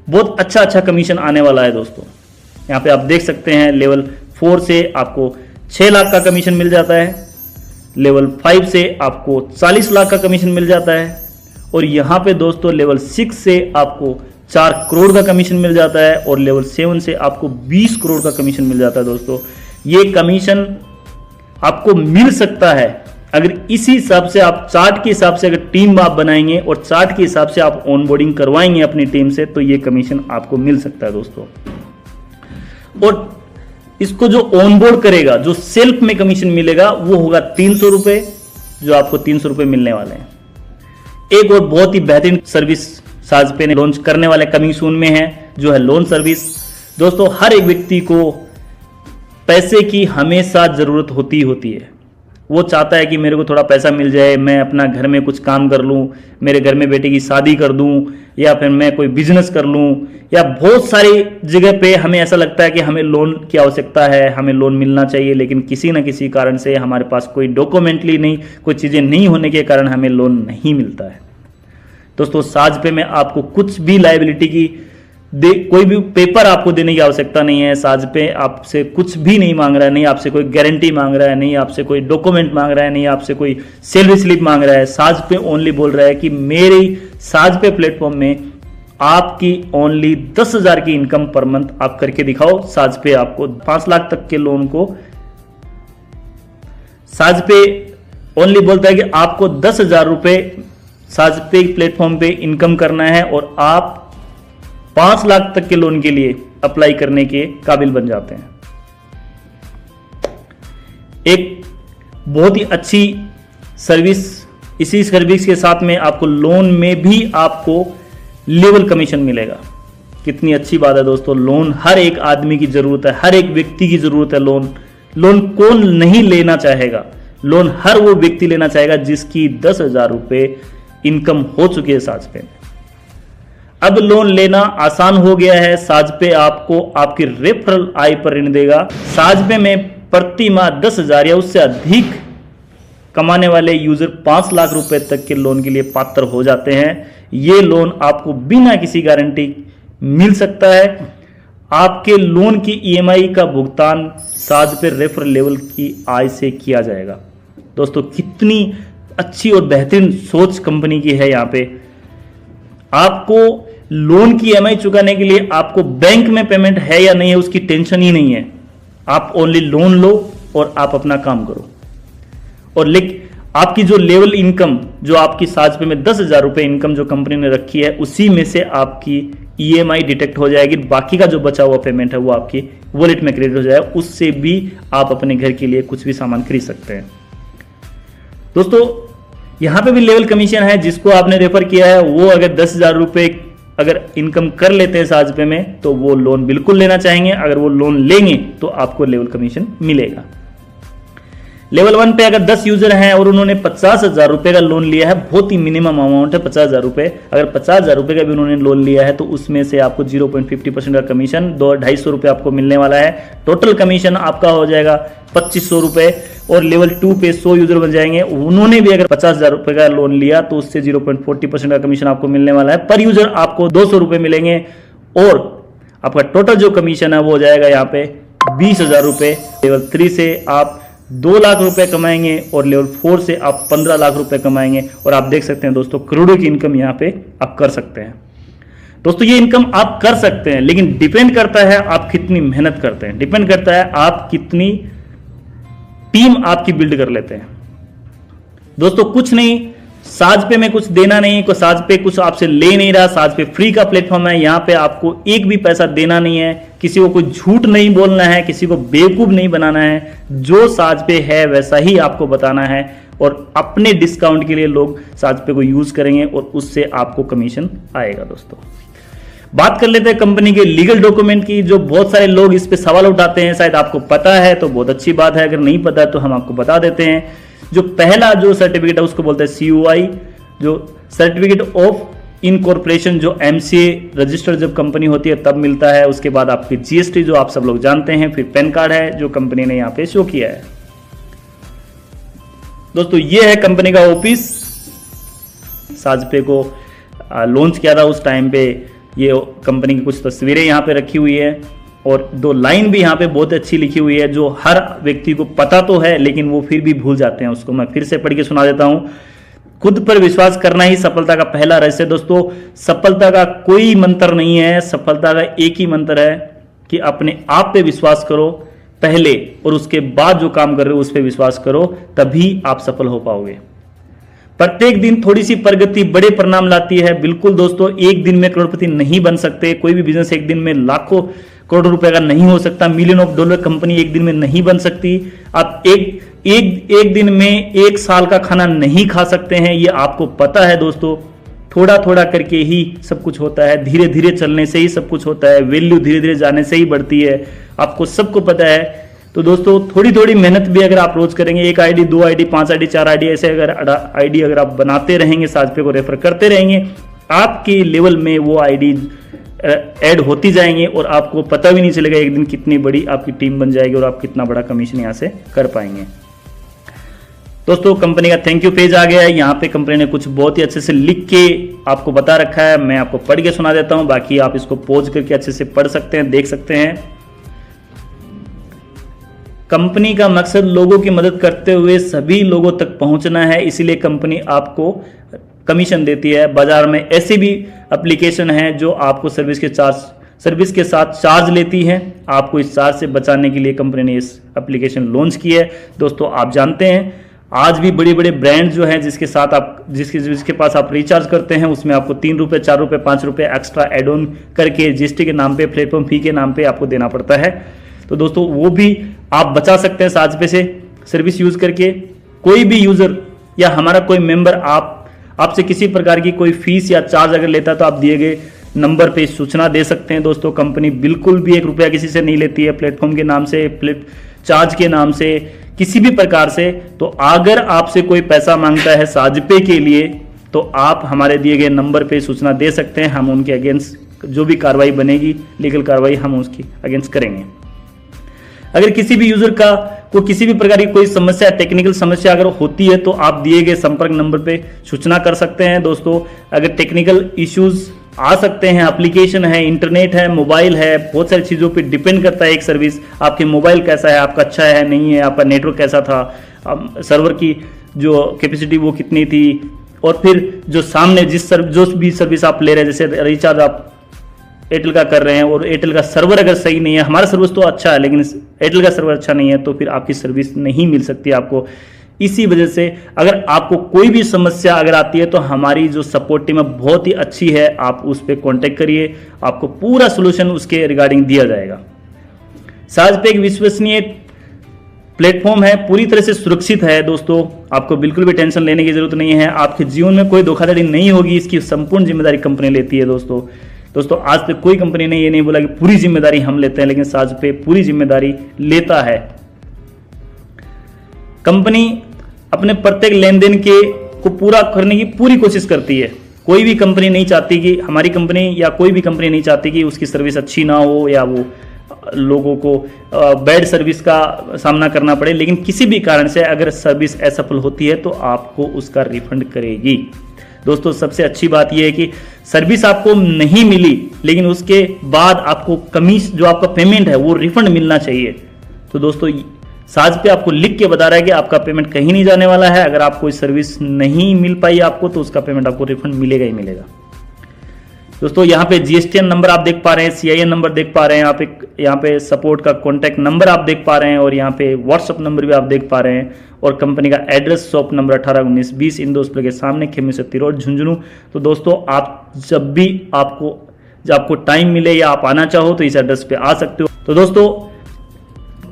बहुत अच्छा कमीशन आने वाला है। दोस्तों, यहां पे आप देख सकते हैं लेवल 4 से आपको 6 लाख का कमीशन मिल जाता है, लेवल 5 से आपको 40 लाख का कमीशन मिल जाता है और यहां पे दोस्तों लेवल 6 से आपको 4 करोड़ का कमीशन मिल जाता है और लेवल 7 से आपको 20 करोड़ का कमीशन मिल जाता है। दोस्तों, ये कमीशन आपको मिल सकता है अगर इसी हिसाब से आप चार्ट के हिसाब से अगर टीम आप बनाएंगे और चार्ट के हिसाब से आप ऑनबोर्डिंग करवाएंगे अपनी टीम से, तो ये कमीशन आपको मिल सकता है दोस्तों। और इसको जो ऑनबोर्ड करेगा, जो सेल्फ में कमीशन मिलेगा वो होगा 300 रुपए, जो आपको 300 रुपए मिलने वाले हैं। एक और बहुत ही बेहतरीन सर्विस साजपे ने लॉन्च करने वाले कमिंग सून में है, जो है लोन सर्विस। दोस्तों हर एक व्यक्ति को पैसे की हमेशा जरूरत होती है। वो चाहता है कि मेरे को थोड़ा पैसा मिल जाए, मैं अपना घर में कुछ काम कर लूं, मेरे घर में बेटे की शादी कर दूं, या फिर मैं कोई बिजनेस कर लूं, या बहुत सारी जगह पे हमें ऐसा लगता है कि हमें लोन की आवश्यकता है, हमें लोन मिलना चाहिए, लेकिन किसी न किसी कारण से हमारे पास कोई डॉक्यूमेंटली नहीं, कोई चीज़ें नहीं होने के कारण हमें लोन नहीं मिलता है। दोस्तों साजपे में आपको कुछ भी लायबिलिटी की कोई भी पेपर आपको देने की आवश्यकता नहीं है। साजपे आपसे कुछ भी नहीं मांग रहा है, नहीं आपसे कोई गारंटी मांग रहा है, नहीं आपसे कोई डॉक्यूमेंट मांग रहा है, नहीं आपसे कोई सैलरी स्लिप मांग रहा है। साजपे ओनली बोल रहा है कि मेरी साजपे प्लेटफॉर्म में आपकी ओनली 10,000 की इनकम पर मंथ आप करके दिखाओ, साजपे आपको 5 लाख तक के लोन को, साजपे ओनली बोलता है कि आपको 10,000 रुपए साजपे प्लेटफॉर्म पे इनकम करना है और आप 5 लाख तक के लोन के लिए अप्लाई करने के काबिल बन जाते हैं। एक बहुत ही अच्छी सर्विस, इसी सर्विस के साथ में आपको लोन में भी आपको लेवल कमीशन मिलेगा। कितनी अच्छी बात है दोस्तों। लोन हर एक आदमी की जरूरत है, हर एक व्यक्ति की जरूरत है। लोन कौन नहीं लेना चाहेगा? लोन हर वो व्यक्ति लेना चाहेगा जिसकी 10,000 रुपए इनकम हो चुकी है साजपे में। अब लोन लेना आसान हो गया है। साजपे आपको आपकी रेफरल आय पर ऋण देगा। साजपे में प्रति माह 10,000 या उससे अधिक कमाने वाले यूजर 5 लाख रुपए तक के लोन के लिए पात्र हो जाते हैं। ये लोन आपको बिना किसी गारंटी मिल सकता है। आपके लोन की ईएमआई का भुगतान साजपे रेफरल लेवल की आय से किया जाएगा। दोस्तों कितनी अच्छी और बेहतरीन सोच कंपनी की है। यहाँ पे आपको लोन की ईएमआई चुकाने के लिए आपको बैंक में पेमेंट है या नहीं है उसकी टेंशन ही नहीं है। आप ओनली लोन लो और आप अपना काम करो। और आपकी जो लेवल इनकम, जो आपकी साजपे में 10,000 रुपए इनकम जो कंपनी ने रखी है, उसी में से आपकी ईएमआई डिटेक्ट हो जाएगी। बाकी का जो बचा हुआ पेमेंट है वो आपकी वॉलेट में क्रेडिट हो जाएगा। उससे भी आप अपने घर के लिए कुछ भी सामान खरीद सकते हैं। दोस्तों यहां पे भी लेवल कमीशन है। जिसको आपने रेफर किया है वो अगर 10,000 रुपए अगर इनकम कर लेते हैं साजपे में, तो वो लोन बिल्कुल लेना चाहेंगे। अगर वो लोन लेंगे तो आपको लेवल कमीशन मिलेगा। लेवल 1 पे अगर 10 यूजर हैं और उन्होंने 50,000 रुपए का लोन लिया है, बहुत ही मिनिमम अमाउंट है 50,000 रुपए। अगर 50,000 रुपए का भी उन्होंने लोन लिया है तो उसमें से आपको 0.50% का कमीशन 250 रुपए आपको मिलने वाला है। टोटल कमीशन आपका हो जाएगा 2500 रुपए। और लेवल 2 पे 100 यूजर बन जाएंगे, उन्होंने भी अगर 50,000 रुपए का लोन लिया तो उससे 0.40% का कमीशन आपको मिलने वाला है। पर यूजर आपको 200 रुपए मिलेंगे और आपका टोटल जो कमीशन है वो हो जाएगा यहाँ पे 20,000 रुपए। लेवल 3 से आप 2 लाख रुपए कमाएंगे और लेवल 4 से आप 15 लाख रुपए कमाएंगे। और आप देख सकते हैं दोस्तों करोड़ों की इनकम यहाँ पे आप कर सकते हैं। दोस्तों ये इनकम आप कर सकते हैं, लेकिन डिपेंड करता है आप कितनी मेहनत करते हैं, डिपेंड करता है आप कितनी टीम आपकी बिल्ड कर लेते हैं। दोस्तों कुछ नहीं, साजपे में कुछ देना नहीं, को साजपे कुछ आपसे ले नहीं रहा। साजपे फ्री का प्लेटफॉर्म है। यहाँ पे आपको एक भी पैसा देना नहीं है, किसी को कोई झूठ नहीं बोलना है, किसी को बेवकूफ नहीं बनाना है। जो साजपे है वैसा ही आपको बताना है और अपने डिस्काउंट के लिए लोग साजपे को यूज करेंगे और उससे आपको कमीशन आएगा। दोस्तों बात कर लेते हैं कंपनी के लीगल डॉक्यूमेंट की, जो बहुत सारे लोग इस पे सवाल उठाते हैं। शायद आपको पता है तो बहुत अच्छी बात है, अगर नहीं पता है तो हम आपको बता देते हैं। जो पहला जो सर्टिफिकेट है उसको बोलते हैं COI, जो सर्टिफिकेट ऑफ इनकॉर्पोरेशन, जो MCA रजिस्टर्ड जब कंपनी होती है तब मिलता है। उसके बाद आपकी GST जो आप सब लोग जानते हैं, फिर पैन कार्ड है जो कंपनी ने यहाँ पे शो किया है। दोस्तों ये है कंपनी का ऑफिस। साजपे को लॉन्च किया था उस टाइम पे, ये कंपनी की कुछ तस्वीरें यहाँ पे रखी हुई है और 2 लाइन भी यहाँ पे बहुत अच्छी लिखी हुई है, जो हर व्यक्ति को पता तो है लेकिन वो फिर भी भूल जाते हैं उसको। मैं फिर से पढ़ के सुना देता हूँ। खुद पर विश्वास करना ही सफलता का पहला रहस्य। दोस्तों सफलता का कोई मंत्र नहीं है, सफलता का एक ही मंत्र है कि अपने आप पे विश्वास करो, पहले और उसके बाद जो काम कर रहे हो उस पर विश्वास करो, तभी आप सफल हो पाओगे। प्रत्येक दिन थोड़ी सी प्रगति बड़े परिणाम लाती है। बिल्कुल दोस्तों, एक दिन में करोड़पति नहीं बन सकते, कोई भी बिजनेस एक दिन में लाखों करोड़ रुपए का नहीं हो सकता, मिलियन ऑफ डॉलर कंपनी एक दिन में नहीं बन सकती। आप एक दिन में 1 साल का खाना नहीं खा सकते हैं, ये आपको पता है दोस्तों। थोड़ा थोड़ा करके ही सब कुछ होता है, धीरे धीरे चलने से ही सब कुछ होता है, वैल्यू धीरे धीरे जाने से ही बढ़ती है, आपको सबको पता है। तो दोस्तों थोड़ी थोड़ी मेहनत भी अगर आप रोज करेंगे, 1 आईडी 2 आईडी 5 आईडी 4 आईडी ऐसे अगर आईडी अगर आप बनाते रहेंगे, साजपे को रेफर करते रहेंगे, आपके लेवल में वो आईडी ऐड होती जाएंगे और आपको पता भी नहीं चलेगा एक दिन कितनी बड़ी आपकी टीम बन जाएगी और आप कितना बड़ा कमीशन यहां से कर पाएंगे। दोस्तों कंपनी का थैंक यू पेज आ गया है, यहाँ पे कंपनी ने कुछ बहुत ही अच्छे से लिख के आपको बता रखा है, मैं आपको पढ़ के सुना देता हूं, बाकी आप इसको पॉज करके अच्छे से पढ़ सकते हैं, देख सकते हैं। कंपनी का मकसद लोगों की मदद करते हुए सभी लोगों तक पहुंचना है, इसीलिए कंपनी आपको कमीशन देती है। बाजार में ऐसी भी एप्लीकेशन है जो आपको सर्विस के साथ चार्ज लेती है, आपको इस चार्ज से बचाने के लिए कंपनी ने इस एप्लीकेशन लॉन्च की है। दोस्तों आप जानते हैं आज भी बड़े बड़े ब्रांड जो हैं जिसके पास आप रिचार्ज करते हैं उसमें आपको 3 रुपये 4 रुपये 5 रुपये एक्स्ट्रा एड ऑन करके जीएसटी के नाम पे, प्लेटफॉर्म फी के नाम पे आपको देना पड़ता है। तो दोस्तों वो भी आप बचा सकते हैं साजपे से सर्विस यूज करके। कोई भी यूजर या हमारा कोई मेंबर आपसे किसी प्रकार की कोई फीस या चार्ज अगर लेता है तो आप दिए गए नंबर पे सूचना दे सकते हैं। दोस्तों कंपनी बिल्कुल भी 1 रुपया किसी से नहीं लेती है, प्लेटफॉर्म के नाम से, चार्ज के नाम से, किसी भी प्रकार से। तो अगर आपसे कोई पैसा मांगता है साजपे के लिए तो आप हमारे दिए गए नंबर पे सूचना दे सकते हैं, हम उनके अगेंस्ट जो भी कार्रवाई बनेगी, लीगल कार्रवाई हम उसकी अगेंस्ट करेंगे। अगर किसी भी यूजर को किसी भी प्रकार की कोई समस्या, टेक्निकल समस्या अगर होती है तो आप दिए गए संपर्क नंबर पे सूचना कर सकते हैं। दोस्तों अगर टेक्निकल इश्यूज आ सकते हैं, एप्लीकेशन है, इंटरनेट है, मोबाइल है, बहुत सारी चीज़ों पे डिपेंड करता है एक सर्विस। आपके मोबाइल कैसा है, आपका अच्छा है नहीं है, आपका नेटवर्क कैसा था, सर्वर की जो कैपेसिटी वो कितनी थी, और फिर जो सामने जो भी सर्विस आप ले रहे हैं, जैसे रिचार्ज आप एयरटेल का कर रहे हैं और एयरटेल का सर्वर अगर सही नहीं है, हमारा सर्विस तो अच्छा है लेकिन एयरटेल का सर्वर अच्छा नहीं है, तो फिर आपकी सर्विस नहीं मिल सकती आपको। इसी वजह से अगर आपको कोई भी समस्या अगर आती है तो हमारी जो सपोर्ट टीम है बहुत ही अच्छी है, आप उस पर कॉन्टेक्ट करिए, आपको पूरा सोल्यूशन उसके रिगार्डिंग दिया जाएगा। साजपे एक विश्वसनीय प्लेटफॉर्म है, पूरी तरह से सुरक्षित है। दोस्तों आपको बिल्कुल भी टेंशन लेने की जरूरत नहीं है, आपके जीवन में कोई धोखाधड़ी नहीं होगी, इसकी संपूर्ण जिम्मेदारी कंपनी लेती है। दोस्तों आज तक कोई कंपनी ने ये नहीं बोला कि पूरी जिम्मेदारी हम लेते हैं, लेकिन साजपे पूरी जिम्मेदारी लेता है। कंपनी अपने प्रत्येक लेन देन को पूरा करने की पूरी कोशिश करती है। कोई भी कंपनी नहीं चाहती कि हमारी कंपनी या कोई भी कंपनी नहीं चाहती कि उसकी सर्विस अच्छी ना हो या वो लोगों को बैड सर्विस का सामना करना पड़े, लेकिन किसी भी कारण से अगर सर्विस असफल होती है तो आपको उसका रिफंड करेगी। दोस्तों सबसे अच्छी बात यह है कि सर्विस आपको नहीं मिली लेकिन उसके बाद आपको कमीशन जो आपका पेमेंट है वो रिफंड मिलना चाहिए। तो दोस्तों साजपे आपको लिख के बता रहा है कि आपका पेमेंट कहीं नहीं जाने वाला है। अगर आपको सर्विस नहीं मिल पाई आपको तो उसका पेमेंट आपको रिफंड मिलेगा ही मिलेगा। दोस्तों यहाँ पे जीएसटीएन नंबर आप देख पा रहे हैं, सीआईएन नंबर देख पा रहे हैं, आप एक यहाँ पे सपोर्ट का कॉन्टैक्ट नंबर आप देख पा रहे हैं और यहाँ पे व्हाट्सअप नंबर भी आप देख पा रहे हैं, और कंपनी का एड्रेस शॉप नंबर 181920 इंदोस्प्ले के सामने, खेमी सत्ती रोड, झुंझुनू। तो दोस्तों आप जब भी आपको टाइम मिले या आप आना चाहो तो इस एड्रेस पे आ सकते हो। तो दोस्तों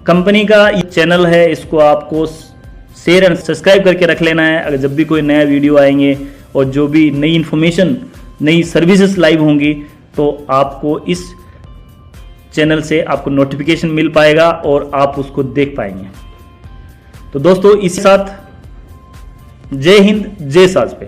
कंपनी का ये चैनल है, इसको आपको शेयर एंड सब्सक्राइब करके रख लेना है। अगर जब भी कोई नया वीडियो आएंगे और जो भी नई इन्फॉर्मेशन, नई सर्विसेज लाइव होंगी तो आपको इस चैनल से आपको नोटिफिकेशन मिल पाएगा और आप उसको देख पाएंगे। तो दोस्तों इस साथ जय हिंद, जय साजपे।